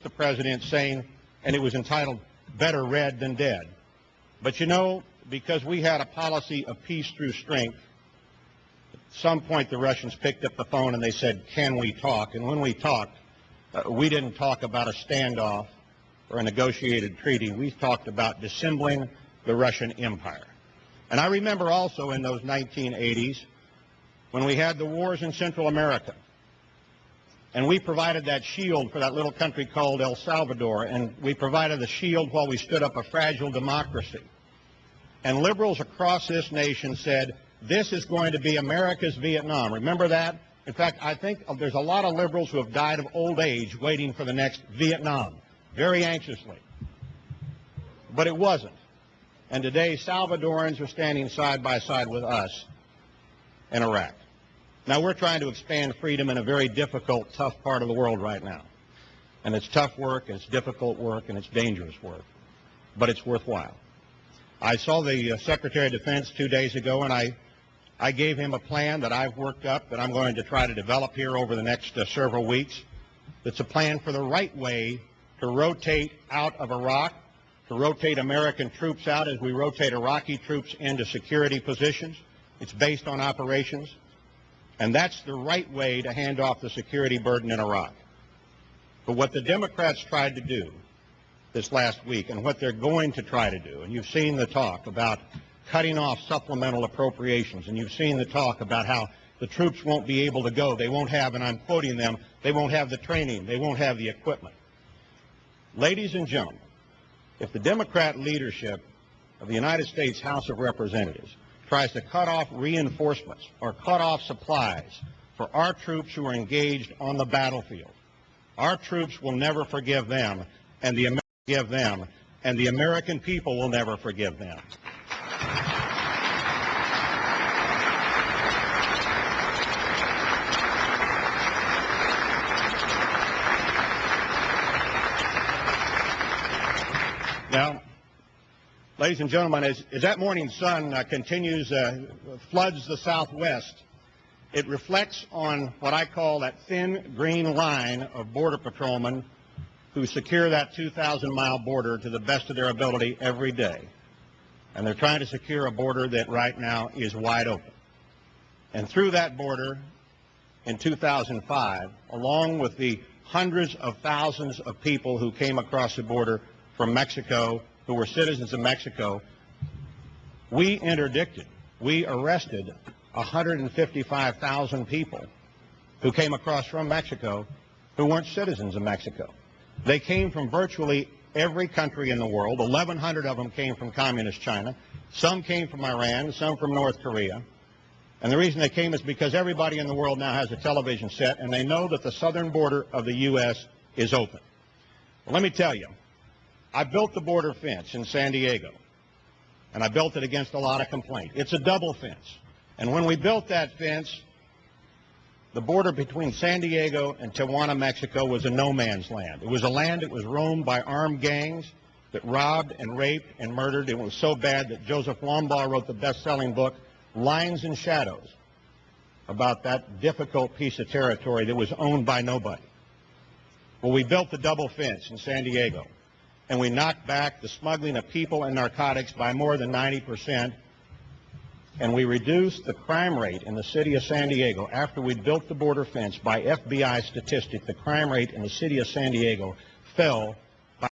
the president saying, and it was entitled, "Better Red Than Dead." But you know, because we had a policy of peace through strength, at some point the Russians picked up the phone and they said, "Can we talk?" And when we talked, we didn't talk about a standoff or a negotiated treaty. We talked about dissembling the Russian Empire. And I remember also in those 1980s when we had the wars in Central America, and we provided that shield for that little country called El Salvador, and we provided the shield while we stood up a fragile democracy. And liberals across this nation said, this is going to be America's Vietnam. Remember that? In fact, I think there's a lot of liberals who have died of old age waiting for the next Vietnam, very anxiously. But it wasn't. And today, Salvadorans are standing side by side with us in Iraq. Now, we're trying to expand freedom in a very difficult, tough part of the world right now. And it's tough work, and it's difficult work, and it's dangerous work. But it's worthwhile. I saw the Secretary of Defense 2 days ago, and I gave him a plan that I've worked up that I'm going to try to develop here over the next several weeks. It's a plan for the right way to rotate out of Iraq, to rotate American troops out as we rotate Iraqi troops into security positions. It's based on operations. And that's the right way to hand off the security burden in Iraq. But what the Democrats tried to do this last week, and what they're going to try to do, and you've seen the talk about cutting off supplemental appropriations, and you've seen the talk about how the troops won't be able to go. They won't have, and I'm quoting them, they won't have the training, they won't have the equipment. Ladies and gentlemen, if the Democrat leadership of the United States House of Representatives tries to cut off reinforcements or cut off supplies for our troops who are engaged on the battlefield, our troops will never forgive them, and the American people will never forgive them. Now, ladies and gentlemen, as that morning sun continues, floods the Southwest, it reflects on what I call that thin green line of border patrolmen who secure that 2,000-mile border to the best of their ability every day. And they're trying to secure a border that right now is wide open. And through that border in 2005, along with the hundreds of thousands of people who came across the border from Mexico, who were citizens of Mexico, we arrested 155,000 people who came across from Mexico who weren't citizens of Mexico. They came from virtually every country in the world. 1,100 of them came from communist China. Some came from Iran, some from North Korea. And the reason they came is because everybody in the world now has a television set, and they know that the southern border of the U.S. is open. Well, let me tell you, I built the border fence in San Diego, and I built it against a lot of complaint. It's a double fence. And when we built that fence, the border between San Diego and Tijuana, Mexico, was a no-man's land. It was a land that was roamed by armed gangs that robbed and raped and murdered. It was so bad that Joseph Lombaugh wrote the best-selling book, Lines and Shadows, about that difficult piece of territory that was owned by nobody. Well, we built the double fence in San Diego, and we knocked back the smuggling of people and narcotics by more than 90%. And we reduced the crime rate in the city of San Diego after we built the border fence. By FBI statistic, the crime rate in the city of San Diego fell